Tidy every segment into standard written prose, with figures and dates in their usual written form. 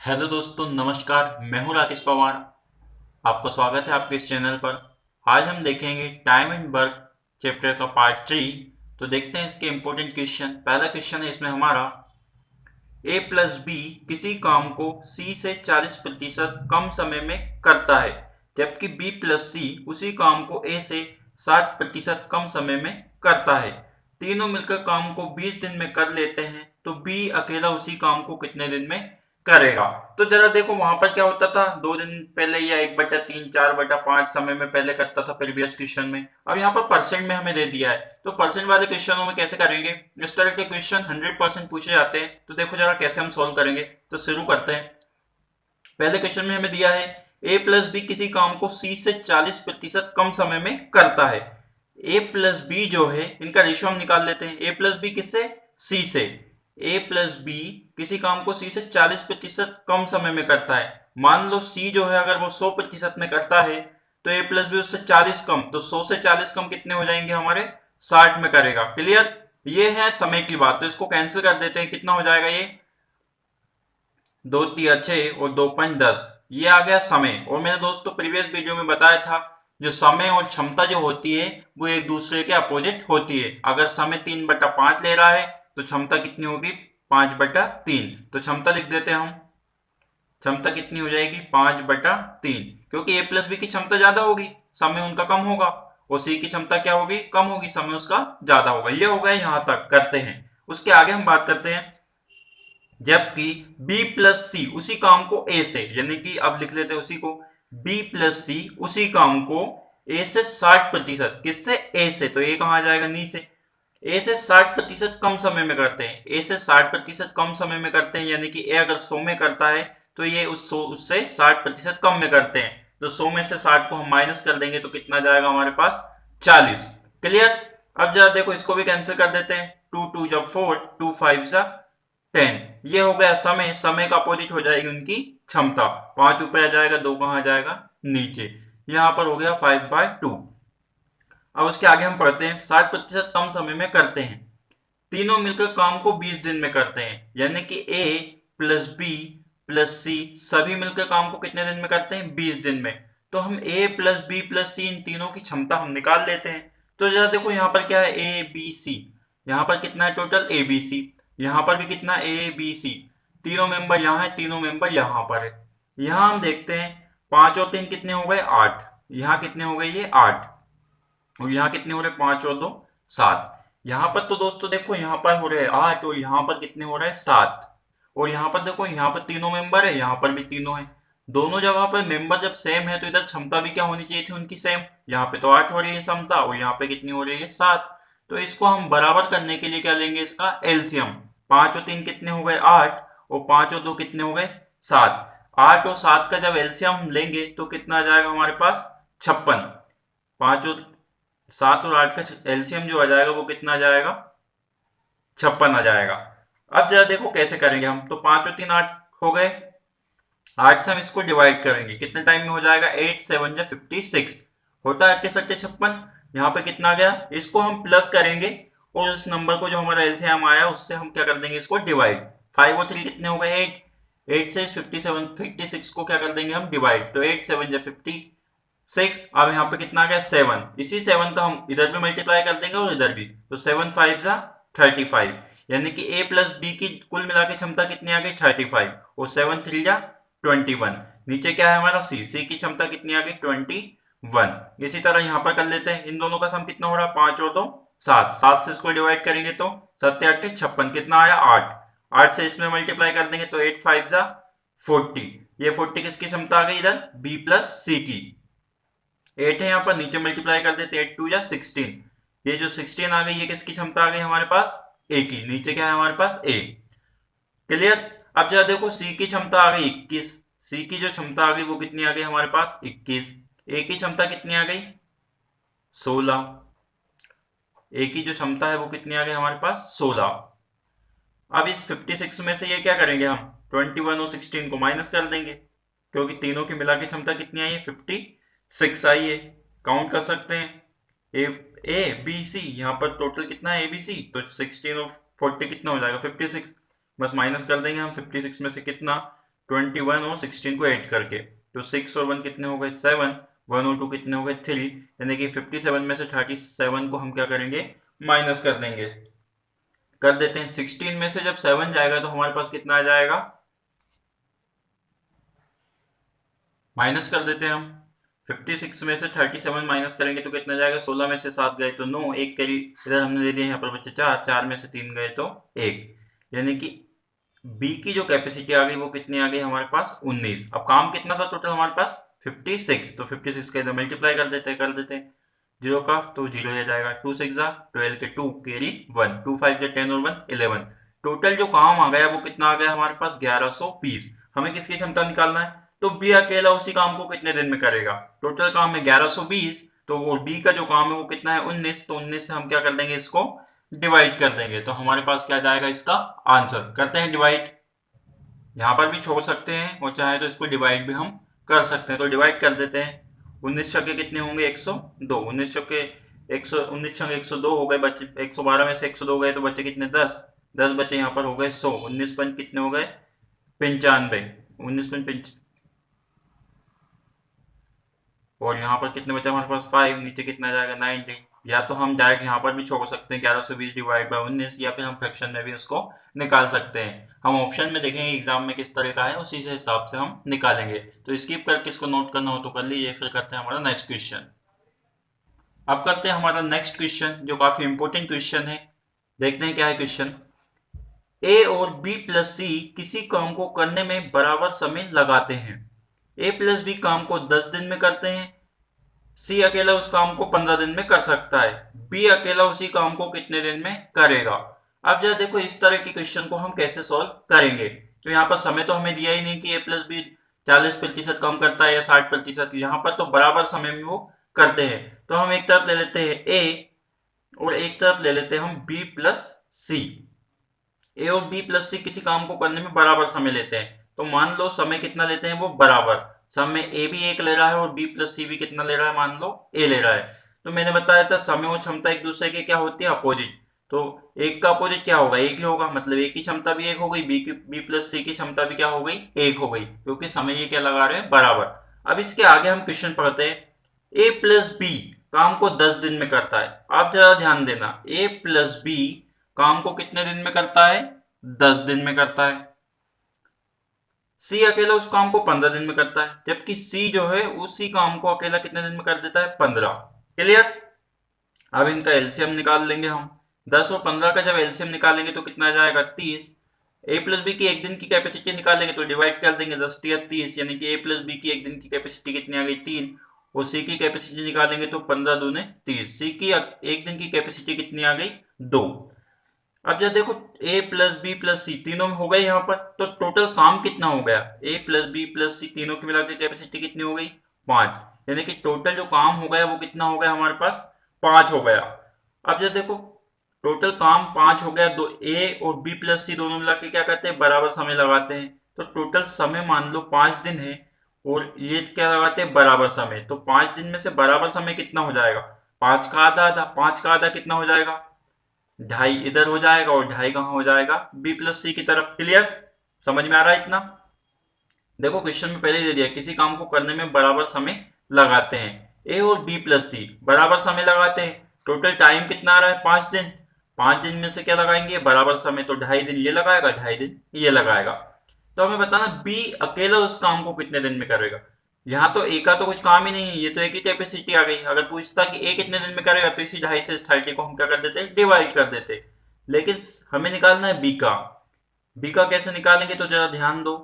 Hello दोस्तों, नमस्कार। मैं हूं राकेश पवार। आपका स्वागत है आपके इस चैनल पर। आज हम देखेंगे टाइम एंड वर्क चैप्टर का पार्ट 3। तो देखते हैं इसके इम्पोर्टेंट क्वेश्चन। पहला क्वेश्चन है इसमें हमारा, ए प्लस बी किसी काम को सी से 40% कम समय में करता है, जबकि बी प्लस सी उसी काम को ए से 60% कम समय में करता है। तीनों मिलकर काम को 20 दिन में कर लेते हैं, तो बी अकेला उसी काम को कितने दिन में करेगा? तो जरा देखो, वहां पर क्या होता था, 2 दिन पहले या 1/3 4/5 समय में पहले करता था प्रीवियस क्वेश्चन में। अब यहाँ पर परसेंट में हमें दे दिया है, तो परसेंट वाले क्वेश्चनों में कैसे करेंगे? इस तरह के क्वेश्चन 100% पूछे जाते हैं। तो देखो जरा कैसे हम सोल्व करेंगे। तो शुरू करते हैं। पहले क्वेश्चन में हमें दिया है ए प्लस बी किसी काम को सी से 40% कम समय में करता है। ए प्लस बी जो है, इनका रेशियो हम निकाल लेते हैं। ए प्लस बी किससे? सी से। ए प्लस बी किसी काम को सी से 40% कम समय में करता है। मान लो सी जो है अगर वो 100% में करता है, तो ए प्लस बी उससे 40 कम, तो 100 से 40 कम कितने हो जाएंगे हमारे? 60 में करेगा। क्लियर? ये है समय की बात, तो इसको कैंसिल कर देते हैं। कितना हो जाएगा ये? 2 3 6 और 2 5 10। ये आ गया समय। और मैंने दोस्तों प्रीवियस वीडियो में बताया था, जो समय और क्षमता जो होती है वो एक दूसरे के अपोजिट होती है। अगर समय 3/5 ले रहा है तो क्षमता कितनी होगी? 5/3। तो क्षमता लिख देते हैं हम। क्षमता कितनी हो जाएगी? 5/3, क्योंकि ए प्लस बी की क्षमता ज्यादा होगी, समय उनका कम होगा। और सी की क्षमता क्या होगी? कम होगी, समय उसका ज्यादा होगा। ये हो गया, यहां तक करते हैं। उसके आगे हम बात करते हैं, जबकि B प्लस सी उसी काम को A से, यानी कि अब लिख लेते हैं उसी को, B प्लस सी उसी काम को A से 60%, किससे? A से। तो A कहां आ जाएगा? नी से। A से 60% कम समय में करते हैं। A से 60% कम समय में करते हैं, यानी कि A अगर 100 में करता है तो ये उससे 60% कम में करते हैं। तो 100 में से 60 को हम माइनस कर देंगे तो कितना जाएगा हमारे पास? 40। क्लियर? अब जरा देखो, इसको भी कैंसिल कर देते हैं। 2 2 जा 4, 2 5 जा 10। ये हो गया समय। समय का अपोजिट हो जाएगी उनकी क्षमता। 5 ऊपर आ जाएगा, 2 कहां आ जाएगा? नीचे। यहां पर हो गया 5/2। अब उसके आगे हम पढ़ते हैं, 60% कम समय में करते हैं। तीनों मिलकर काम को 20 दिन में करते हैं, यानी कि ए प्लस बी प्लस सी सभी मिलकर काम को कितने दिन में करते हैं? 20 दिन में। तो हम ए प्लस बी प्लस सी इन तीनों की क्षमता हम निकाल लेते हैं। तो जरा देखो यहाँ पर क्या है? A B C. यहाँ पर कितना है टोटल? ए बी सी। यहाँ पर भी कितना? A B C. तीनों मेंबर यहाँ है, तीनों मेंबर यहाँ पर है। यहाँ हम देखते हैं, 5 और 3 कितने हो गए? 8। यहाँ कितने हो गए? ये 8। और यहाँ कितने हो रहे? 5 और 2 7। यहाँ पर तो दोस्तों देखो, यहाँ पर हो रहे हैं 8 और यहाँ पर कितने हो रहे हैं? 7। और यहाँ पर देखो, यहाँ पर तीनों मेंबर है, यहाँ पर भी तीनों है। दोनों जगह पर मेंबर जब सेम है तो इधर क्षमता भी क्या होनी चाहिए थी उनकी? सेम। यहाँ पे तो 8 हो रही है क्षमता और यहाँ पे कितनी हो रही है? 7। तो इसको हम बराबर करने के लिए क्या लेंगे? इसका एलसीएम। 5 और 3 कितने हो गए? 8। और 5 और 2 कितने हो गए? 7। 8 और 7 का जब एलसीएम हम लेंगे तो कितना आ जाएगा हमारे पास? 56। 5 और 7 और 8 का एलसीएम जो आ जाएगा वो कितना आ जाएगा? 56 आ जाएगा। अब जरा देखो कैसे करेंगे हम। तो 5 और 3 8 हो गए। 8 से हम इसको डिवाइड करेंगे, कितने टाइम में हो जाएगा? 8 7 जा 56। होता है 8 7 56। यहाँ पे कितना आ गया? इसको हम प्लस करेंगे और उस नंबर को जो हमारा एलसीएम आया उससे हम क्या कर देंगे? इसको डिवाइड। 5 और 3 कितने हो गए? 8। 8 से 56 को क्या कर देंगे हम? डिवाइड। तो 8 7 जा 56। अब यहाँ पे कितना आ गया? 7। इसी 7 का हम इधर भी मल्टीप्लाई कर देंगे और इधर भी। तो 7 5 जा 35, यानी कि ए प्लस बी की कुल मिला के क्षमता कितनी आ गई? 35। और 7 3 जा 21। नीचे क्या है हमारा? सी। सी की क्षमता कितनी आ गई? 21। इसी तरह यहाँ पर कर लेते हैं। इन दोनों का सम कितना हो रहा है? 5 और 2 7। 7 से इसको डिवाइड करेंगे तो 7 8 56, कितना आया? 8। 8 से इसमें मल्टीप्लाई कर देंगे तो 8 5 जा 40। ये 40 किसकी क्षमता आ गई? इधर बी प्लस सी की। 8 है यहाँ पर, नीचे मल्टीप्लाई कर देते, 8 2 जा 16। ये जो 16 आ गई ये किसकी क्षमता आ गई हमारे पास? ए की। नीचे क्या है हमारे पास? ए। क्लियर? अब जरा देखो, सी की क्षमता आ गई 21। सी की जो क्षमता आ गई वो कितनी आ गई हमारे पास? 21। ए की क्षमता कितनी आ गई? 16। ए की जो क्षमता है वो कितनी आ गई हमारे पास? 16। अब इस 56 में से ये क्या करेंगे हम? 21 और 16 को माइनस कर देंगे, क्योंकि तीनों की मिला के क्षमता कितनी आई है? 56 आई है। काउंट कर सकते हैं। ए ए बी सी, यहाँ पर टोटल कितना है? A B C. तो 16 और 40 कितना हो जाएगा? 56। बस माइनस कर देंगे हम 56 में से कितना? 21 और 16 को ऐड करके। तो 6 और 1 कितने हो गए 7, 1 और 2 कितने हो गए 3, यानी कि 57 में से 37 को हम क्या करेंगे माइनस कर देंगे। कर देते हैं 16 में से जब 7 जाएगा तो हमारे पास कितना आ जाएगा, माइनस कर देते हैं हम। 56 में से 37 माइनस करेंगे तो कितना जाएगा, 16 में से 7 गए तो 9, एक कैरी इधर हमने दे दिया यहाँ पर बच्चे 4, 4 में से 3 गए तो 1, यानी कि बी की जो कैपेसिटी आ गई वो कितनी आ गई हमारे पास 19। अब काम कितना था टोटल हमारे पास 56, तो 56 का इधर मल्टीप्लाई कर देते हैं 0 का तो 0 आ जाएगा, 2 6 12 के 2 कैरी 1, 2 5 10 और 1 11। टोटल जो काम आ गया वो कितना आ गया हमारे पास 1120। हमें किसकी क्षमता निकालना है, तो बी अकेला उसी काम को कितने दिन में करेगा। टोटल काम है 1120, तो वो बी का जो काम है वो कितना है 19, तो 19 से हम क्या कर देंगे इसको डिवाइड कर देंगे, तो हमारे पास क्या जाएगा इसका आंसर। करते हैं डिवाइड, यहाँ पर भी छोड़ सकते हैं और चाहे तो इसको डिवाइड भी हम कर सकते हैं, तो डिवाइड कर देते हैं। 19 छक्के कितने होंगे 102, 19 छक्के 100, 19 छक्के 102 हो गए बच्चे, 112 में से 102 गए तो बच्चे कितने 10, 10 बच्चे यहाँ पर हो गए 100, 19 पंच कितने हो गए 95, 19 पंच और यहाँ पर कितने बचे हमारे पास 5, नीचे कितना जाएगा 90। या तो हम डायरेक्ट यहाँ पर भी छोड़ सकते हैं 1120 डिवाइड बाय 19, या फिर हम फ्रैक्शन में भी उसको निकाल सकते हैं। हम ऑप्शन में देखेंगे एग्जाम में किस तरह का है, उसी से हिसाब से हम निकालेंगे। तो स्किप करके इसको नोट करना हो तो कर लीजिए। फिर करते हैं हमारा नेक्स्ट क्वेश्चन। अब करते हैं हमारा नेक्स्ट क्वेश्चन जो काफी इंपॉर्टेंट क्वेश्चन है। देखते हैं क्या है क्वेश्चन। ए और बी प्लस सी किसी काम को करने में बराबर समय लगाते हैं। ए प्लस बी काम को 10 दिन में करते हैं, सी अकेला उस काम को 15 दिन में कर सकता है, बी अकेला उसी काम को कितने दिन में करेगा। अब जरा देखो इस तरह के क्वेश्चन को हम कैसे सॉल्व करेंगे। तो यहाँ पर समय तो हमें दिया ही नहीं कि ए प्लस बी 40% काम करता है या 60%, यहाँ पर तो बराबर समय में वो करते हैं। तो हम एक तरफ ले लेते हैं ए और एक तरफ ले लेते हैं हम बी प्लस सी। ए और बी प्लस सी किसी काम को करने में बराबर समय लेते हैं, तो मान लो समय कितना लेते हैं वो बराबर। समय ए भी 1 ले रहा है और बी प्लस सी भी कितना ले रहा है, मान लो ए ले रहा है। तो मैंने बताया था समय और क्षमता एक दूसरे के क्या होती है अपोजिट, तो एक का अपोजिट क्या होगा एक ही होगा, मतलब ए की क्षमता भी 1 हो गई, बी प्लस सी की क्षमता भी क्या हो गई 1 हो गई, क्योंकि समय ये क्या लगा रहे हैं बराबर। अब इसके आगे हम क्वेश्चन पढ़ते हैं। ए प्लस बी काम को 10 दिन में करता है। आप जरा ध्यान देना, ए प्लस बी काम को कितने दिन में करता है 10 दिन में करता है। सी अकेला उस काम को 15 दिन में करता है, जबकि सी जो है उसी काम को अकेला कितने दिन में कर देता है 15। क्लियर। अब इनका एलसीएम निकाल लेंगे हम। 10 और 15 का जब एलसीएम निकालेंगे तो कितना आ जाएगा 30। ए प्लस बी की एक दिन की कैपेसिटी निकालेंगे तो डिवाइड कर देंगे 10 या 30, यानी कि ए प्लस बी की एक दिन की कैपेसिटी कितनी आ गई 3, और सी की कैपेसिटी निकालेंगे तो 15 दूने 30। सी की एक दिन की कैपेसिटी कितनी आ गई 2। अब जब देखो ए प्लस बी प्लस सी तीनों में हो गए यहाँ पर, तो टोटल काम कितना हो गया, ए प्लस बी प्लस सी तीनों की मिलाकर कैपेसिटी कितनी हो गई 5, यानी कि टोटल जो काम हो गया वो कितना हो गया हमारे पास 5 हो गया। अब जब देखो टोटल काम 5 हो गया, दो ए और बी प्लस सी दोनों मिला के क्या करते हैं बराबर समय लगाते हैं, तो टोटल समय मान लो 5 दिन है और ये क्या लगाते हैं बराबर समय, तो 5 दिन में से बराबर समय कितना हो जाएगा 5 का आधा आधा, 5 का आधा कितना हो जाएगा 2.5 इधर हो जाएगा और 2.5 कहाँ हो जाएगा बी प्लस सी की तरफ। क्लियर, समझ में आ रहा है इतना। देखो क्वेश्चन में पहले ही दे दिया किसी काम को करने में बराबर समय लगाते हैं, ए और बी प्लस सी बराबर समय लगाते हैं, टोटल टाइम कितना आ रहा है 5 दिन, 5 दिन में से क्या लगाएंगे बराबर समय, तो 2.5 दिन ये लगाएगा 2.5 दिन ये लगाएगा। तो हमें बताना बी अकेला उस काम को कितने दिन में करेगा। यहाँ तो ए का तो कुछ काम ही नहीं है, ये तो एक ही कैपेसिटी आ गई। अगर पूछता कि ए कितने दिन में करेगा तो इसी 2.5 से 30 को हम क्या कर देते डिवाइड कर देते। लेकिन हमें निकालना है बी का। बी का कैसे निकालेंगे तो जरा ध्यान दो,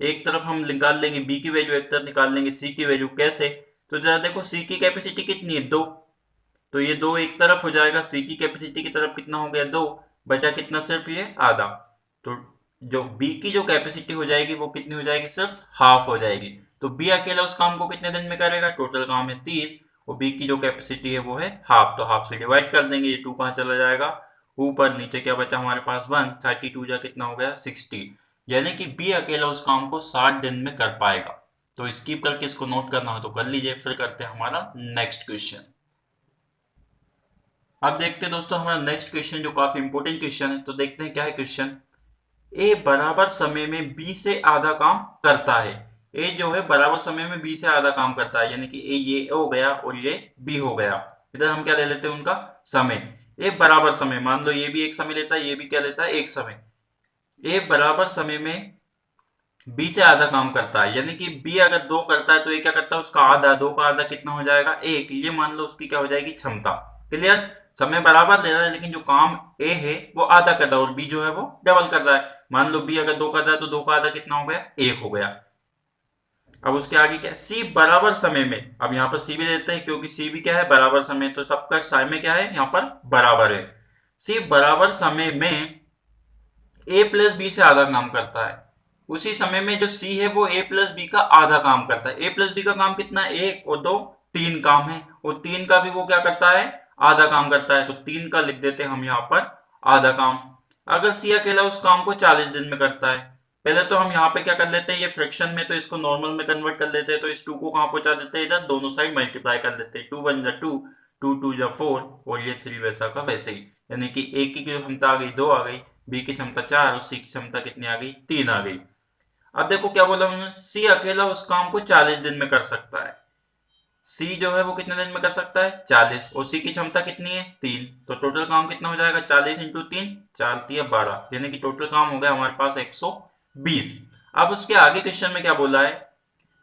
एक तरफ हम निकाल लेंगे बी की वैल्यू, एक तरफ निकाल लेंगे सी की वैल्यू। कैसे, तो जरा देखो सी की कैपेसिटी कितनी है 2, तो ये 2 एक तरफ हो जाएगा, सी की कैपेसिटी की तरफ कितना हो गया 2, बचा कितना सिर्फ ये आधा, तो जो बी की जो कैपेसिटी हो जाएगी वो कितनी हो जाएगी सिर्फ हाफ हो जाएगी। तो बी अकेला उस काम को कितने दिन में करेगा, टोटल काम है 30 और बी की जो कैपेसिटी है वो है हाफ, तो हाफ से डिवाइड कर देंगे, ये 2 कहाँ चला जाएगा ऊपर, नीचे क्या बचा हमारे पास 1, 32 जा कितना हो गया 60, यानी कि बी अकेला उस काम को 60 दिन में कर पाएगा। तो स्किप करके इसको नोट करना हो तो कर लीजिए। फिर करते हैं हमारा नेक्स्ट क्वेश्चन। अब देखते हैं दोस्तों हमारा नेक्स्ट क्वेश्चन जो काफी इंपॉर्टेंट क्वेश्चन है, तो देखते हैं क्या है क्वेश्चन। ए बराबर समय में बी से आधा काम करता है। ए जो है बराबर समय में बी से आधा काम करता है, यानी कि ए ये हो गया और ये बी हो गया। इधर हम क्या ले लेते हैं, उनका समय। ए बराबर समय, मान लो ये भी एक समय लेता है, ये भी क्या लेता है, एक समय। ए बराबर समय में बी से आधा काम करता है, यानी कि बी अगर 2 करता है तो ये क्या करता है, उसका आधा, 2 का आधा कितना हो जाएगा, 1। ये मान लो उसकी क्या हो जाएगी, क्षमता। क्लियर। समय बराबर ले रहा है लेकिन जो काम ए है वो आधा कर रहा है और बी जो है वो डबल कर रहा है। मान लो बी अगर 2 कर रहा है तो 2 का आधा कितना हो गया, 1 हो गया। अब उसके आगे क्या है, सी बराबर समय में। अब यहाँ पर सी भी देते हैं क्योंकि सी भी क्या है, बराबर समय, तो सबका समय क्या है यहाँ पर, बराबर है। सी बराबर समय में ए प्लस बी से आधा काम करता है। उसी समय में जो सी है वो ए प्लस बी का आधा काम करता है। ए प्लस बी का काम कितना है, 1 और 2, 3 काम है, और 3 का भी वो क्या करता है, आधा काम करता है। तो 3 का लिख देते हैं हम यहाँ पर आधा काम। अगर सी अकेला उस काम को 40 दिन में करता है, पहले तो हम यहाँ पे क्या कर लेते हैं, ये फ्रैक्शन में तो इसको नॉर्मल में कन्वर्ट कर लेते हैं। तो इस 2 को कहाँ पहुंचा देते हैं, इधर दोनों साइड मल्टीप्लाई कर देते हैं। 2 1 जा 2, 2 2 जा 4, और ये 3 वैसा का वैसे ही। यानी कि ए की क्षमता आ गई 2 आ गई, बी की क्षमता 4 और सी की क्षमता कितनी आ गई, 3 आ गई। अब देखो क्या बोला उन्होंने, सी अकेला उस काम को 40 दिन में कर सकता है। सी जो है वो कितने दिन में कर सकता है, 40, और सी की क्षमता कितनी है, 3। तो टोटल काम कितना हो जाएगा, 40 इंटू 3, 4 3 12, यानी कि टोटल काम हो गया हमारे पास 120। अब उसके आगे क्वेश्चन में क्या बोला है,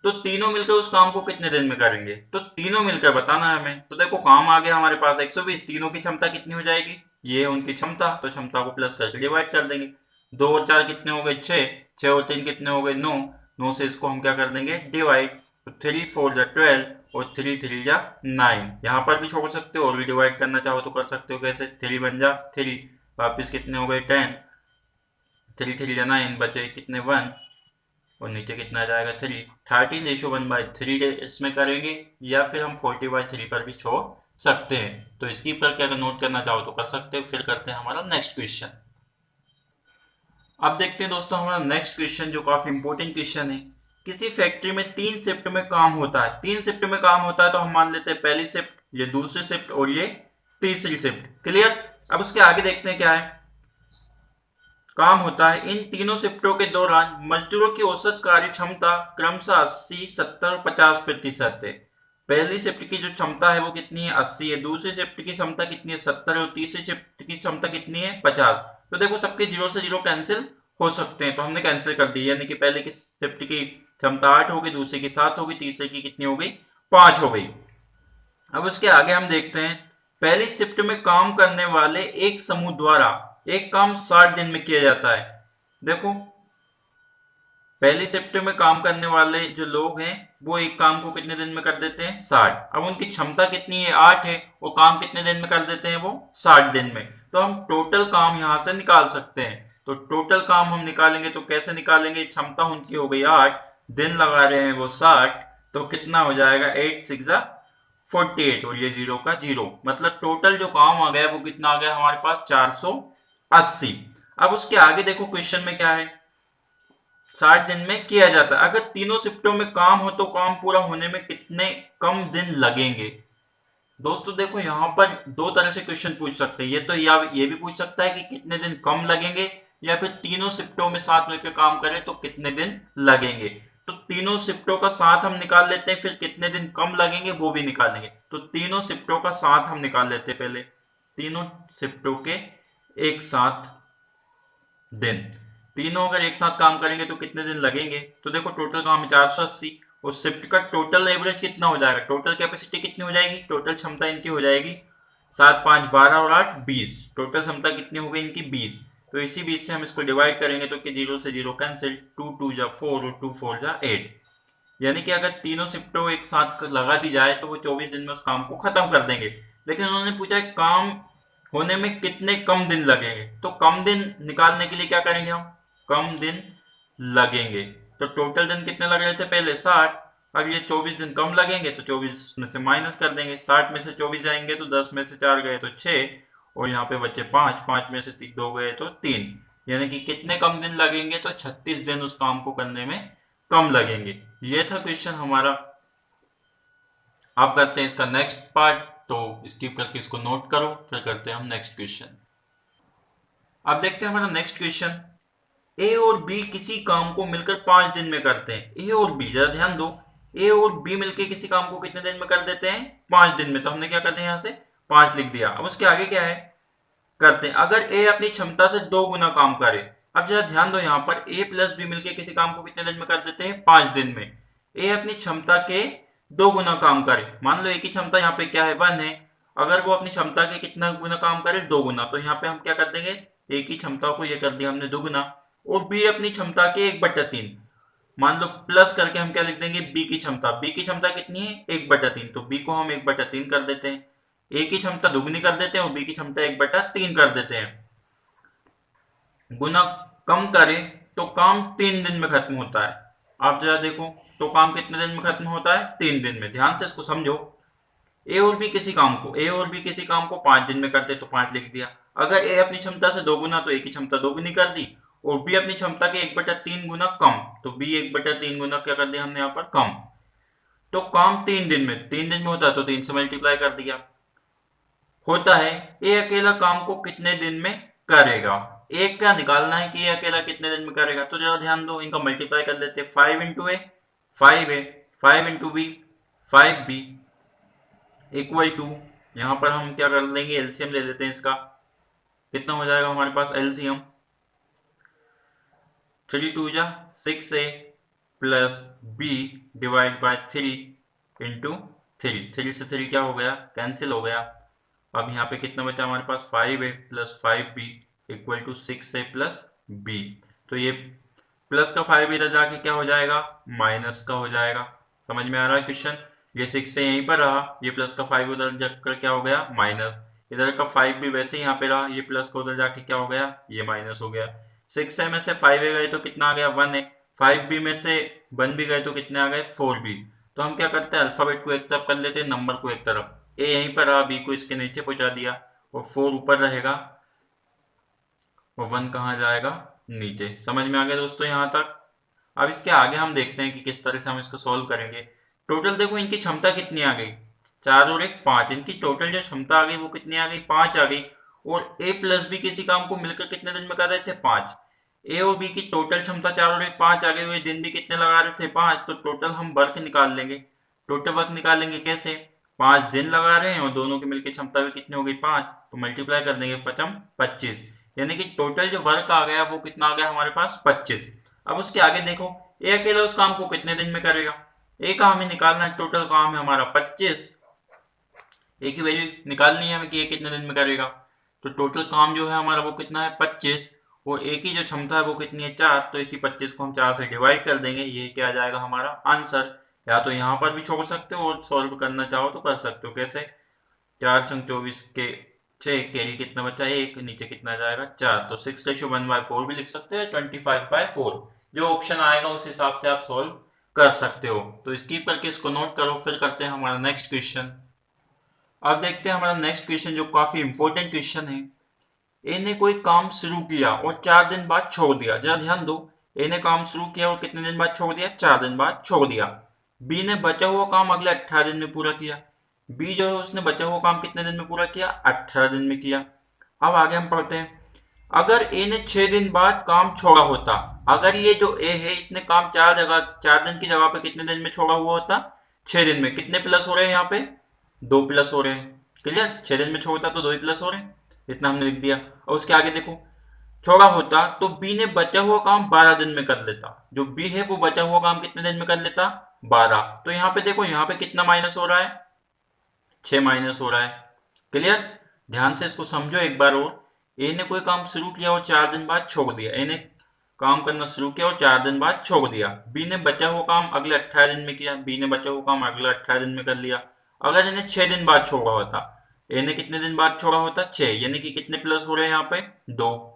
तो तीनों मिलकर उस काम को कितने दिन में करेंगे, तो तीनों मिलकर बताना है हमें। तो देखो काम आ गया हमारे पास 120, तीनों की क्षमता कितनी हो जाएगी, ये है उनकी क्षमता, तो क्षमता को प्लस करके डिवाइड कर देंगे। 2 और 4 कितने हो गए, 6, 6 और 3 कितने हो गए, 9, 9 से इसको हम क्या कर देंगे, डिवाइड। तो 3 4 जा 12 और 3 3 जा 9। यहाँ पर भी छोड़ सकते हो और भी डिवाइड करना चाहो तो कर सकते हो, कैसे, 3 1 जा 3, वापिस कितने हो गए 10, 3 3 जा 9, बचे कितने 1, और नीचे कितना आ जाएगा 3। 13:1/3 इसमें करेंगे, या फिर हम 40/3 पर भी छोड़ सकते हैं। तो इसकी पर क्या नोट करना चाहो तो कर सकते हो। फिर करते हैं हमारा नेक्स्ट क्वेश्चन। अब देखते हैं दोस्तों हमारा नेक्स्ट क्वेश्चन जो काफी इंपॉर्टेंट क्वेश्चन है। किसी फैक्ट्री में 3 शिफ्ट में काम होता है, 3 शिफ्ट में काम होता है, तो हम मान लेते हैं पहली शिफ्ट, ये दूसरी शिफ्ट और ये तीसरी शिफ्ट। क्लियर। अब उसके आगे देखते हैं क्या है, काम होता है इन तीनों शिफ्टों के दौरान मजदूरों की औसत कार्य क्षमता क्रमशः 80 70 और 50% है। पहली शिफ्ट की जो क्षमता है वो कितनी है, 80 है। दूसरी शिफ्ट की क्षमता कितनी है, 70 है। और तीसरी शिफ्ट की क्षमता कितनी है, 50। तो देखो सबके 0 से 0 कैंसिल हो सकते हैं, तो हमने कैंसिल कर दी, यानी कि पहले की शिफ्ट की क्षमता 8 होगी, दूसरे की 7 होगी, तीसरे की कितनी हो गई, 5 हो गई। अब उसके आगे हम देखते हैं, पहली शिफ्ट में काम करने वाले एक समूह द्वारा एक काम 60 दिन में किया जाता है। देखो पहली शिफ्ट में काम करने वाले जो लोग हैं वो एक काम को कितने दिन में कर देते हैं, 60। अब उनकी क्षमता कितनी है, 8 है, और काम कितने दिन में कर देते हैं वो, 60 दिन में। तो हम टोटल काम यहां से निकाल सकते हैं। तो टोटल काम हम निकालेंगे तो कैसे निकालेंगे, क्षमता उनकी हो गई 8, दिन लगा रहे हैं वो 60, तो कितना हो जाएगा, 8 6 48, और ये 0 का 0, मतलब टोटल जो काम आ गया वो कितना आ गया हमारे पास, 480। अब उसके आगे देखो क्वेश्चन में क्या है, 60 दिन में किया जाता है। अगर तीनों शिफ्टों में काम हो तो काम पूरा होने में कितने कम दिन लगेंगे। दोस्तों देखो यहाँ पर दो तरह से क्वेश्चन पूछ सकते हैं, ये तो या ये भी पूछ सकता है कि कितने दिन कम लगेंगे, या फिर तीनों शिफ्टों में साथ मिलकर काम करें तो कितने दिन लगेंगे। तो तीनों शिफ्टों का साथ हम निकाल लेते हैं, फिर कितने दिन कम लगेंगे वो भी निकालेंगे। तो तीनों शिफ्टों का साथ हम निकाल लेते हैं पहले, तीनों शिफ्टों के एक साथ दिन। तीनों अगर एक साथ काम करेंगे तो कितने दिन लगेंगे, तो देखो टोटल काम है 480, और शिफ्ट का टोटल एवरेज कितना हो जाएगा, टोटल कैपेसिटी कितनी हो जाएगी, टोटल क्षमता इनकी हो जाएगी 7 5 12 और 8 20, टोटल क्षमता कितनी हो गई इनकी 20। तो इसी 20 से हम इसको डिवाइड करेंगे तो कि 0 से 0 कैंसिल, 2 2 जा 4 और 2 4 जा 8, यानी कि अगर तीनों शिफ्टों एक साथ लगा दी जाए तो वो 24 दिन में उस काम को खत्म कर देंगे। लेकिन उन्होंने पूछा है काम होने में कितने कम दिन लगेंगे, तो कम दिन निकालने के लिए क्या करेंगे हम, कम दिन लगेंगे। तो टोटल दिन कितने लग रहे थे पहले, 60। अब ये 24 दिन कम लगेंगे तो 24 में से माइनस कर देंगे, 60 में से 24 जाएंगे तो 10 में से 4 गए तो 6, और यहाँ पे बचे 5, 5 में से 2 गए तो 3, यानी कि कितने कम दिन लगेंगे, तो 36 दिन उस काम को करने में कम लगेंगे। ये था क्वेश्चन हमारा। अब करते हैं इसका नेक्स्ट पार्ट, तो स्किप करके इसको नोट करो, फिर करते हैं हम नेक्स्ट क्वेश्चन। अब देखते हैं हमारा नेक्स्ट क्वेश्चन। ए और बी किसी काम को मिलकर 5 दिन में करते हैं। ए और बी, जरा ध्यान दो, ए और बी मिलकर किसी काम को कितने दिन में कर देते हैं? 5 दिन में। तो हमने क्या करते हैं, यहाँ से 5 लिख दिया। अब उसके आगे क्या है, करते हैं अगर ए अपनी क्षमता से 2 गुना काम करे। अब जरा ध्यान दो, यहाँ पर ए प्लस बी मिलकर किसी काम को कितने दिन में कर देते हैं? 5 दिन में। ए अपनी क्षमता के 2 गुना काम करे, मान लो ए की क्षमता यहाँ पे क्या है, 1 है। अगर वो अपनी क्षमता के कितना गुना काम करे? 2 गुना। तो यहाँ पे हम क्या कर देंगे, ए की क्षमता को ये कर दिया हमने 2 गुना, और बी अपनी क्षमता के 1/3, मान लो प्लस करके हम क्या लिख देंगे, बी की क्षमता। बी की क्षमता कितनी है? 1/3। तो बी को हम 1/3 कर देते हैं। ए की क्षमता दुगनी कर देते हैं और बी की क्षमता 1/3 कर देते हैं। गुना कम करे तो काम 3 दिन में खत्म होता है। आप जरा देखो, तो काम कितने दिन में खत्म होता है? 3 दिन में। ध्यान से इसको समझो। ए और बी किसी काम को, ए और बी किसी काम को 5 दिन में करते तो 5 लिख दिया। अगर ए अपनी क्षमता से 2 गुना, तो ए की क्षमता 2 गुनी कर दी, और बी अपनी क्षमता के 1/3 गुना कम, तो बी 1/3 गुना क्या कर दिया हमने यहाँ पर? कम। तो काम 3 दिन में, 3 दिन में होता है तो 3 से मल्टीप्लाई कर दिया। होता है ए अकेला काम को कितने दिन में करेगा। एक क्या निकालना है कि ए अकेला कितने दिन में करेगा। तो जरा ध्यान दो, इनका मल्टीप्लाई कर लेते हैं। 5 इंटू ए 5 है, 5 into B 5b equal to, यहाँ पर हम क्या कर लेंगे, एलसीएम ले लेते हैं इसका। कितना हो जाएगा हमारे पास एलसीएम? 3 2 जा 6a plus b divide by 3 into 3 से 3 क्या हो गया, कैंसिल हो गया। अब यहाँ पे कितना बचा हमारे पास? 5a plus 5b equal to 6a plus b। तो ये प्लस का 5 इधर जाके क्या हो जाएगा, माइनस का हो जाएगा। समझ में आ रहा है क्वेश्चन? ये 6 से यहीं पर रहा, ये प्लस का 5 उधर जाकर क्या हो गया, माइनस। इधर का 5 भी वैसे ही यहाँ पे रहा, ये प्लस का उधर जाके क्या हो गया, ये माइनस हो गया। 6 में से 5 गए तो कितना आ गया, 1 है। 5b में से 1 भी गए तो कितने आ गए, 4b। तो हम क्या करते हैं, अल्फाबेट को एक तरफ कर लेते हैं, नंबर को एक तरफ। ए यहीं पर रहा, बी को इसके नीचे पहुंचा दिया, और 4 ऊपर रहेगा, और 1 कहाँ जाएगा, नीचे। समझ में आ गया दोस्तों यहाँ तक? अब इसके आगे हम देखते हैं कि किस तरह से हम इसको सॉल्व करेंगे। टोटल देखो इनकी क्षमता कितनी आ गई, 4 और 1 5। इनकी टोटल जो क्षमता आ गई वो कितनी आ गई, 5 आ गई। और ए प्लस बी किसी काम को मिलकर कितने दिन में कर रहे थे, 5। ए और बी की टोटल क्षमता 4 और 1 5 आ गई, हुए दिन भी कितने लगा रहे थे, 5। तो टोटल हम वर्क निकाल लेंगे। टोटल वर्क निकालेंगे कैसे, 5 दिन लगा रहे हैं और दोनों की मिलकर क्षमता भी कितनी हो गई, 5। तो मल्टीप्लाई कर देंगे, 5 25, यानी कि टोटल जो वर्क आ गया वो कितना आ गया हमारे पास, 25। अब उसके आगे देखो, ए अकेला उस काम को कितने दिन में करेगा। ए का हमें निकालना है, टोटल काम है हमारा 25। ए की वैल्यू निकालनी है हमें कि ए कितने दिन में करेगा। तो टोटल काम जो है हमारा वो कितना है, 25। और ए की जो क्षमता है वो कितनी है, 4। तो इसी 25 को हम 4 से डिवाइड कर देंगे, ये क्या आ जाएगा हमारा आंसर। या तो यहाँ पर भी छोड़ सकते हो और सॉल्व करना चाहो तो कर सकते हो। कैसे, 4 छंग 24 के 6, कैरी कितना बचा, 1, नीचे कितना जाएगा, 4। तो 6:1/4 भी लिख सकते हो, 25/4। जो ऑप्शन आएगा उस हिसाब से आप सॉल्व कर सकते हो। तो स्किप करके इसको नोट करो, फिर करते हैं हमारा नेक्स्ट क्वेश्चन। अब देखते हैं हमारा नेक्स्ट क्वेश्चन, जो काफी इंपॉर्टेंट क्वेश्चन है। ए ने कोई काम शुरू किया और 4 दिन बाद छोड़ दिया। जरा ध्यान दो, ए ने काम शुरू किया और कितने दिन बाद छोड़ दिया, 4 दिन बाद छोड़ दिया। बी ने बचा हुआ काम अगले 18 दिन में पूरा किया। बी जो है उसने बचा हुआ काम कितने दिन में पूरा किया, 18 दिन में किया। अब आगे हम पढ़ते हैं, अगर ए ने 6 दिन बाद काम छोड़ा होता। अगर ये जो ए है इसने काम 4 दिन की जगह पे कितने दिन में छोड़ा हुआ होता, 6 दिन में। कितने प्लस हो रहे हैं यहाँ पे, 2 प्लस हो रहे हैं। क्लियर, 6 दिन में छोड़ता तो 2 ही प्लस हो रहे हैं, इतना हमने लिख दिया। और उसके आगे देखो, छोड़ा होता तो बी ने बचा हुआ काम 12 दिन में कर लेता। जो बी है वो बचा हुआ काम कितने दिन में कर लेता, 12। तो यहाँ पे देखो, यहाँ पे कितना माइनस हो रहा है, 6 माइनस हो रहा है। क्लियर, ध्यान से इसको समझो एक बार और। ए ने कोई काम शुरू किया और 4 दिन बाद छोड़ दिया। ए ने काम करना शुरू किया और 4 दिन बाद छोड़ दिया। बी ने बचा हुआ काम अगले 18 दिन में किया। बी ने बचा हुआ काम अगले 18 दिन में कर लिया। अगर इन्हें 6 दिन बाद छोड़ा होता, ए ने कितने दिन बाद छोड़ा होता, 6, यानी कि कितने प्लस हो रहे हैं यहाँ पे, 2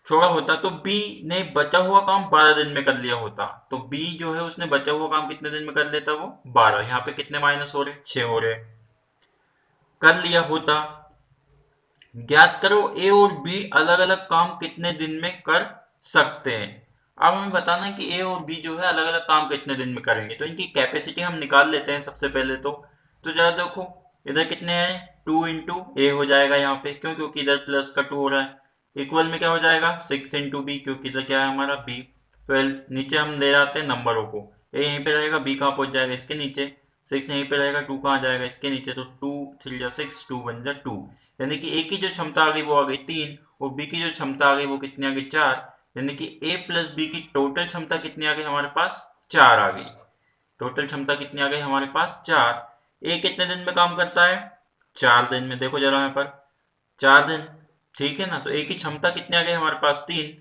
छोड़ा होता। तो बी ने बचा हुआ काम 12 दिन में कर लिया होता। तो बी जो है उसने बचा हुआ काम कितने दिन में कर लेता, वो 12। यहाँ पे कितने माइनस हो रहे, 6 हो रहे, कर लिया होता। ज्ञात करो ए और बी अलग अलग काम कितने दिन में कर सकते हैं। अब हमें बताना है कि ए और बी जो है अलग अलग काम कितने दिन में करेंगे। तो इनकी कैपेसिटी हम निकाल लेते हैं सबसे पहले। तो जरा देखो, इधर कितने हैं, 2 इंटू ए हो जाएगा यहाँ पे, क्यों, क्योंकि इधर प्लस का 2 हो रहा है। इक्वल में क्या हो जाएगा 6 इंटू बी, क्योंकि इधर क्या है हमारा बी। 12 नीचे हम ले आते हैं नंबरों को, ए यहीं पे रहेगा, बी कहाँ पहुंच जाएगा इसके नीचे, 6 यहीं पे रहेगा, 2 कहाँ जाएगा इसके नीचे, तो 2 3 जा 6, 2 1 जा 2, यानी कि ए की जो क्षमता आ गई वो आ गई 3, और बी की जो क्षमता आ गई वो कितनी आ गई 4, यानी कि ए प्लस बी की टोटल क्षमता कितनी आ गई हमारे पास 4 आ गई। टोटल क्षमता कितनी आ गई हमारे पास 4। ए कितने दिन में काम करता है 4 दिन में, देखो जरा यहाँ पर 4 दिन, ठीक है ना। तो ए की क्षमता कितनी आ गई हमारे पास 3।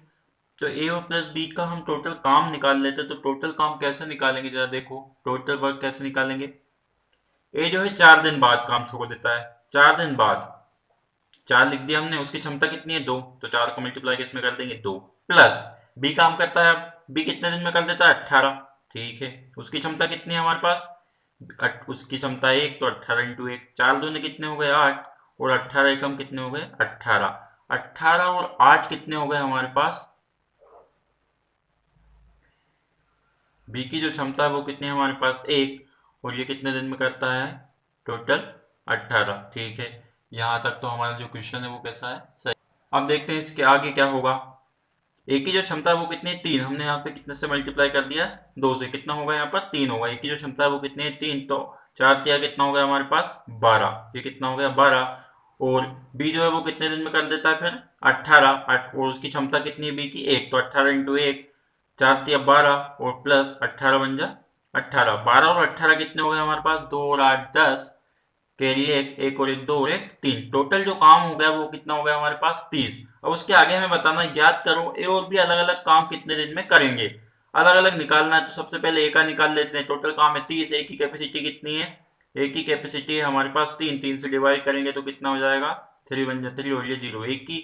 तो ए और प्लस बी का हम टोटल काम निकाल लेते, तो टोटल काम कैसे निकालेंगे जरा देखो, टोटल वर्क कैसे निकालेंगे। ए जो है 4 दिन बाद काम छोड़ देता है, 4 दिन बाद 4 लिख दिया हमने, उसकी क्षमता कितनी है 2, तो 4 को मल्टीप्लाई किसमें कर देंगे 2, प्लस बी काम करता है, बी कितने दिन में कर देता है 18, ठीक है। उसकी क्षमता कितनी है हमारे पास, उसकी क्षमता 1, तो 18 इंटू 1, 4 दूनी कितने हो गए 8, और 18 एकम कितने हो गए 18, 18 और 8 कितने हो गए हमारे पास, बी की जो क्षमता है वो कितनी है हमारे पास 1, और ये कितने दिन में करता है टोटल 18, ठीक है। यहाँ तक तो हमारा जो क्वेश्चन है वो कैसा है सही। अब देखते हैं इसके आगे क्या होगा। ए की जो क्षमता है वो कितनी है 3, हमने यहाँ पे कितने से मल्टीप्लाई कर दिया 2 से, कितना होगा यहाँ पर 3 होगा। ए की जो क्षमता है वो कितनी है 3, तो 4 तिया कितना हो गया हमारे पास 12, ये कितना हो गया 12, और बी जो है वो कितने दिन में कर देता है फिर 18, और उसकी क्षमता कितनी है बी की 1, तो 18 इंटू 1, 4 तिया 12, और प्लस 18 बन जा 18, 12 और 18 कितने हो गए हमारे पास 2 और 8 10, के लिए एक और एक 2 और एक 3, टोटल जो काम हो गया वो कितना हो गया हमारे पास 30। अब उसके आगे हमें बताना याद करो ए और बी अलग अलग काम कितने दिन में करेंगे, अलग अलग निकालना है। तो सबसे पहले ए का निकाल लेते हैं, टोटल काम है 30, ए की कैपेसिटी कितनी है, ए की कैपेसिटी है हमारे पास 3, 3 से डिवाइड करेंगे तो कितना हो जाएगा 3 बन जाए 3, और ये 0, ए की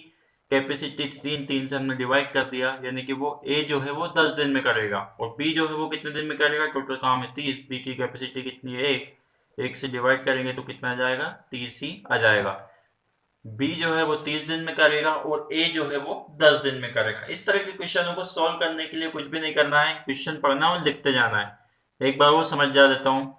कैपेसिटी 3, 3 से हमने डिवाइड कर दिया, यानी कि वो ए जो है वो 10 दिन में करेगा, और बी जो है वो कितने दिन में करेगा, टोटल काम है 30, बी की कैपेसिटी कितनी है 1, 1 से डिवाइड करेंगे तो कितना आ जाएगा 30 ही आ जाएगा। बी जो है वो 30 दिन में करेगा, और ए जो है वो 10 दिन में करेगा। इस तरह के क्वेश्चनों को सॉल्व करने के लिए कुछ भी नहीं करना है, क्वेश्चन पढ़ना और लिखते जाना है। एक बार वो समझ जा देता हूँ।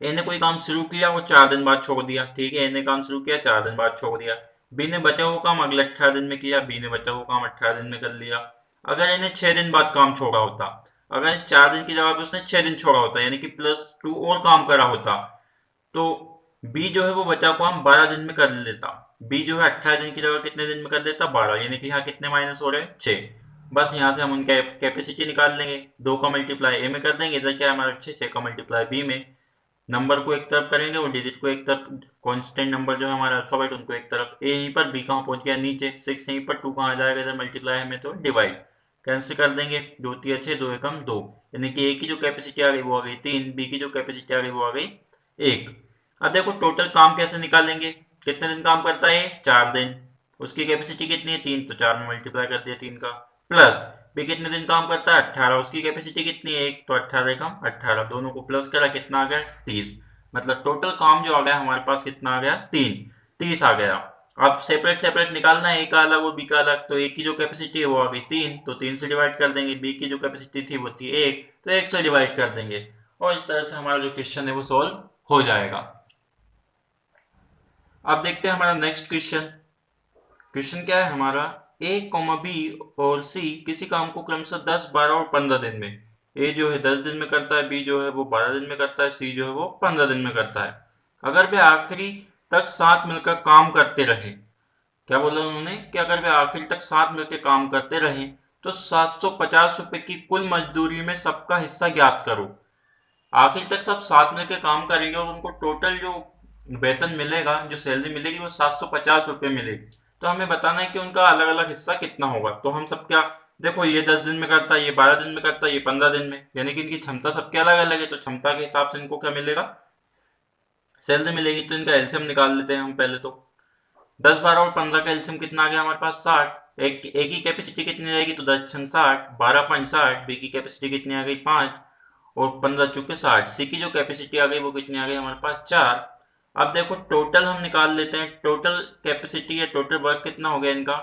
ए ने कोई काम शुरू किया वो 4 दिन बाद छोड़ दिया, ठीक है, ए ने काम शुरू किया 4 दिन बाद छोड़ दिया। बी ने बचा हुआ काम अगले 18 दिन में किया, बी ने बचा हुआ काम 18 दिन में कर लिया। अगर ए ने 6 दिन बाद काम छोड़ा होता, अगर इस 4 दिन की जगह पे उसने 6 दिन छोड़ा होता, यानी कि +2 और काम करा होता, तो बी जो है वो बचा काम 12 दिन में कर लेता। बी जो है 18 दिन की जगह कितने दिन में कर लेता 12, यानी कि यहाँ कितने माइनस हो रहे हैं 6। बस यहाँ से हम उनका कैपेसिटी निकाल लेंगे, 2 का मल्टीप्लाई ए में कर देंगे, इधर क्या है हमारा 6 का मल्टीप्लाई बी में, नंबर को एक तरफ करेंगे और डिजिट को एक तरफ, कांस्टेंट नंबर जो है हमारा अल्फाबेट उनको एक तरफ, ए यहीं पर बी कहाँ पहुंच गया नीचे, 6 यहीं पर, 2 कहाँ आ जाएगा इधर मल्टीप्लाई में तो डिवाइड, कैंसिल कर देंगे, 2 तिया 6, 2 एकम 2, यानी कि ए की जो कैपेसिटी आ गई वो आ गई 3, बी की जो कैपेसिटी आ गई वो आ गई 1। अब देखो टोटल काम कैसे निकालेंगे, कितने दिन काम करता है 4 दिन, उसकी कैपेसिटी कितनी है 3, तो 4 में मल्टीप्लाई कर दिया 3 का, प्लस बी कितने दिन काम करता है 18, उसकी कैपेसिटी कितनी है 1, तो 18 कम 18, दोनों को प्लस करा कितना आ गया 30, मतलब टोटल काम जो आ गया हमारे पास कितना आ गया 30 आ गया। अब सेपरेट सेपरेट निकालना है, ए का अलग और बी का अलग, तो ए की जो कैपेसिटी है वो आ गई 3, तो 3 से डिवाइड कर देंगे, बी की जो कैपेसिटी थी वो थी 1, तो 1 से डिवाइड कर देंगे, और इस तरह से हमारा जो क्वेश्चन है वो सॉल्व हो जाएगा। अब देखते हैं हमारा नेक्स्ट क्वेश्चन। क्वेश्चन क्या है हमारा, ए कॉमा बी और सी किसी काम को क्रमशः 10, 12 और 15 दिन में, ए जो है 10 दिन में करता है, बी जो है वो 12 दिन में करता है, सी जो है वो 15 दिन में करता है। अगर वे आखिरी तक साथ मिलकर काम करते रहे, क्या बोला उन्होंने कि अगर वे आखिर तक साथ मिलकर काम करते रहे तो 750 रुपए की कुल मजदूरी में सबका हिस्सा ज्ञात करो। आखिर तक सब साथ मिलकर काम करेंगे और उनको टोटल जो वेतन मिलेगा, जो सैलरी मिलेगी वो 750 रुपये मिलेगी, तो हमें बताना है कि उनका अलग अलग हिस्सा कितना होगा। तो हम सब क्या, देखो ये 10 दिन में करता है, ये 12 दिन में करता है, ये 15 दिन में, यानी कि इनकी क्षमता सबके अलग अलग है, तो क्षमता के हिसाब से इनको क्या मिलेगा सैलरी मिलेगी। तो इनका एलसीएम निकाल लेते हैं हम पहले। तो 10, 12 और 15 का एलसीएम कितना आ गया हमारे पास 60, एक की कैपेसिटी कितनी रहेगी तो 10 छंग 60, 12 5 60, बी की कैपेसिटी कितनी आ गई 5, और 15 चुके 60, सी की जो कैपेसिटी आ गई वो कितनी आ गई हमारे पास 4। अब देखो टोटल हम निकाल लेते हैं, टोटल कैपेसिटी या टोटल वर्क कितना हो गया इनका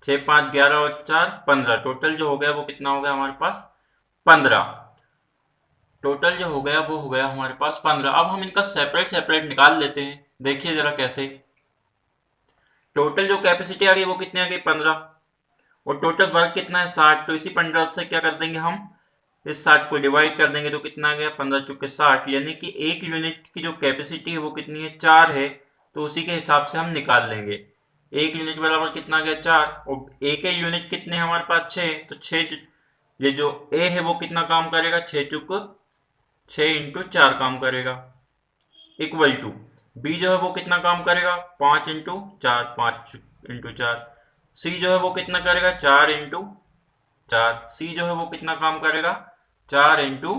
6 5 11 और 4 15, टोटल जो हो गया वो कितना हो गया हमारे पास 15, टोटल जो हो गया वो हो गया हमारे पास 15। अब हम इनका सेपरेट सेपरेट निकाल लेते हैं, देखिए जरा कैसे। टोटल जो कैपेसिटी आ गई वो कितनी आ गई 15, और टोटल वर्क कितना है 60। तो इसी 15 से क्या कर देंगे हम, इस 60 को डिवाइड कर देंगे तो कितना आ गया 15 चुके 60, यानी कि एक यूनिट की जो कैपेसिटी है वो कितनी है 4 है। तो उसी के हिसाब से हम निकाल लेंगे। एक यूनिट बराबर कितना आ गया 4, और एक यूनिट कितने हमारे पास 6, तो 6 ये जो ए है वो कितना काम करेगा 6 चुक 6 इंटू 4 काम करेगा, इक्वल टू बी जो है वो कितना काम करेगा 5 इंटू 4, 5 इंटू 4। सी जो है वो कितना करेगा 4 इंटू 4, सी जो है वो कितना काम करेगा 4 इंटू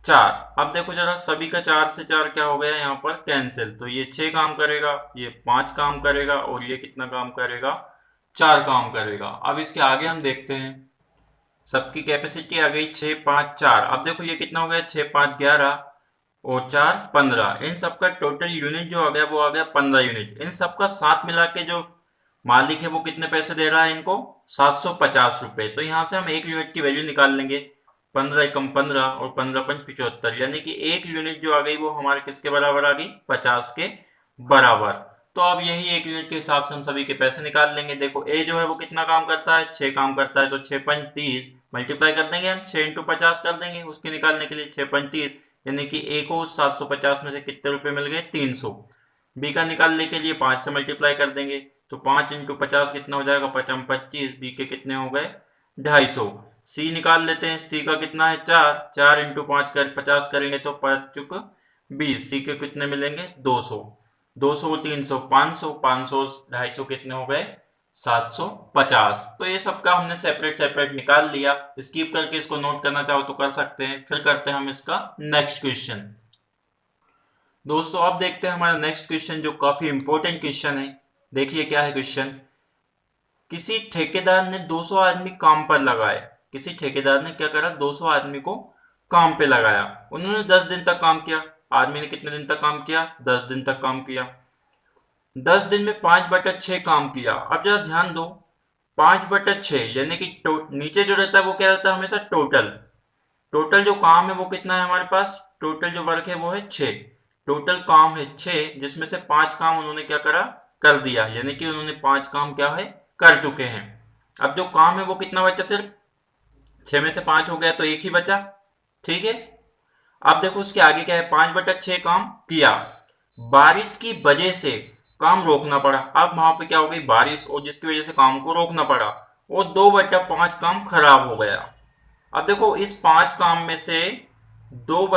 4। अब देखो जरा सभी का 4 से 4 क्या हो गया यहाँ पर कैंसिल, तो ये 6 काम करेगा, ये 5 काम करेगा, और ये कितना काम करेगा 4 काम करेगा। अब इसके आगे हम देखते हैं, सबकी कैपेसिटी आ गई 6 5 4। अब देखो ये कितना हो गया 6 5 11 और 4 15। इन सबका टोटल यूनिट जो आ गया वो आ गया 15 यूनिट। इन सबका साथ मिला के जो मालिक है वो कितने पैसे दे रहा है इनको 750 रुपए। तो यहाँ से हम एक यूनिट की वैल्यू निकाल लेंगे, 15 एकम 15 और 15 पंच 75, यानी कि एक यूनिट जो आ गई वो हमारे किसके बराबर आ गई 50 के बराबर। तो अब यही एक यूनिट के हिसाब से हम सभी के पैसे निकाल लेंगे। देखो ए जो है वो कितना काम करता है 6 काम करता है, तो 6 पंच 30 मल्टीप्लाई कर देंगे हम 6 इंटू 50 कर देंगे उसके निकालने के लिए 6 पंच 30, यानी कि ए को 750 में से कितने रुपए मिल गए 300। बी का निकालने के लिए 5 से मल्टीप्लाई कर देंगे, तो 5 इंटू 50 कितना हो जाएगा 5 25, बी के कितने हो गए 250। सी निकाल लेते हैं, सी का कितना है 4, 4 इंटू 5 कर 50 करेंगे तो 5 चुक 20, सी के कितने मिलेंगे 200, 200 300 500, 500 250 कितने हो गए 750। तो ये सबका हमने सेपरेट सेपरेट निकाल लिया। स्किप करके इसको नोट करना चाहो तो कर सकते हैं। फिर करते हैं हम इसका नेक्स्ट क्वेश्चन। दोस्तों अब देखते हैं हमारा नेक्स्ट क्वेश्चन जो काफी इंपॉर्टेंट क्वेश्चन है। देखिए क्या है क्वेश्चन। किसी ठेकेदार ने 200 आदमी काम पर लगाए। किसी ठेकेदार ने क्या करा 200 आदमी को काम पे लगाया। उन्होंने 10 दिन तक काम किया। आदमी ने कितने दिन तक काम किया 10 दिन तक काम किया। 10 दिन में 5/6 काम किया। अब जरा ध्यान दो 5/6 यानी कि नीचे जो रहता है वो क्या रहता है हमेशा टोटल। टोटल जो काम है वो कितना है हमारे पास, टोटल जो वर्क है वो है 6। टोटल काम है 6 जिसमें से 5 काम उन्होंने क्या करा कर दिया, यानी कि उन्होंने 5 काम क्या है कर चुके हैं। अब जो काम है वो कितना बचा, सिर्फ 6 में से 5 हो गया तो एक ही बचा। ठीक है, अब देखो उसके आगे क्या है 5/6 काम किया, बारिश की वजह से काम रोकना पड़ा। अब वहां पे क्या हो गई बारिश, और जिसकी वजह से काम को रोकना पड़ा, और 2/5 काम खराब हो गया। अब देखो इस 5 काम में से 2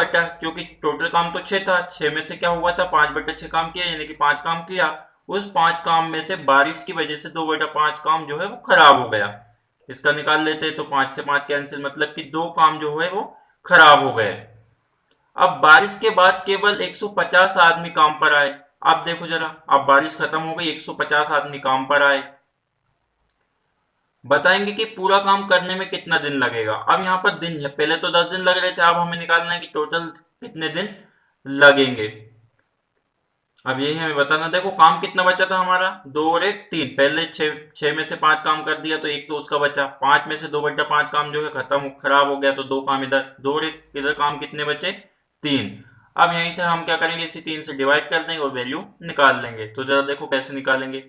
क्योंकि टोटल काम तो 6 था, 6 में से क्या हुआ था 5/6 काम किया, यानी कि 5 काम किया। उस 5 काम में से बारिश की वजह से 2/5 काम जो है वो खराब हो गया। इसका निकाल लेते हैं तो 5 से 5 कैंसिल, मतलब कि 2 काम जो है वो खराब हो गए। अब बारिश के बाद केवल 150 आदमी काम पर आए। अब देखो जरा, अब बारिश खत्म हो गई 150 आदमी काम पर आए। बताएंगे कि पूरा काम करने में कितना दिन लगेगा। अब यहाँ पर दिन है, पहले तो 10 दिन लग रहे थे, अब हमें निकालना है कि टोटल कितने दिन लगेंगे। अब यही हमें बताना। देखो काम कितना बचा था हमारा 2 और 1 3, पहले 6 में से 5 काम कर दिया तो एक तो उसका बचा, 5 में से 2/5 काम जो है खत्म खराब हो गया तो 2 काम इधर, 2 और 1 इधर काम कितने बचे 3। अब यहीं से हम क्या करेंगे इसी 3 से डिवाइड कर देंगे और वैल्यू निकाल लेंगे। तो जरा देखो कैसे निकालेंगे।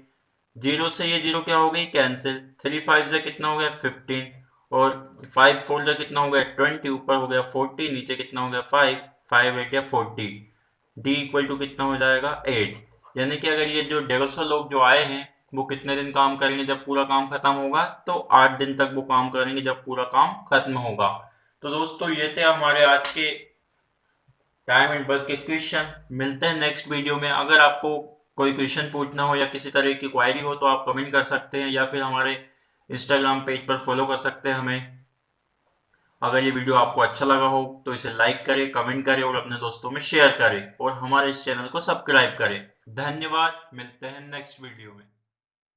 0 से ये 0 क्या हो गई कैंसिल, 3 5 से कितना हो गया 15, और 5 4 से कितना हो गया 20, ऊपर हो गया 40, नीचे कितना हो गया 5 5 8 या 40, डी इक्वल टू कितना हो जाएगा 8। यानी कि अगर ये जो 150 लोग जो आए हैं वो कितने दिन काम करेंगे जब पूरा काम खत्म होगा, तो 8 दिन तक वो काम करेंगे जब पूरा काम खत्म होगा। तो दोस्तों ये थे हमारे आज के टाइम एंड वर्क के क्वेश्चन। मिलते हैं नेक्स्ट वीडियो में। अगर आपको कोई क्वेश्चन पूछना हो या किसी तरह की क्वायरी हो तो आप कमेंट कर सकते हैं, या फिर हमारे इंस्टाग्राम पेज पर फॉलो कर सकते हैं हमें। अगर ये वीडियो आपको अच्छा लगा हो तो इसे लाइक करें, कमेंट करें और अपने दोस्तों में शेयर करें, और हमारे इस चैनल को सब्सक्राइब करें। धन्यवाद, मिलते हैं नेक्स्ट वीडियो में।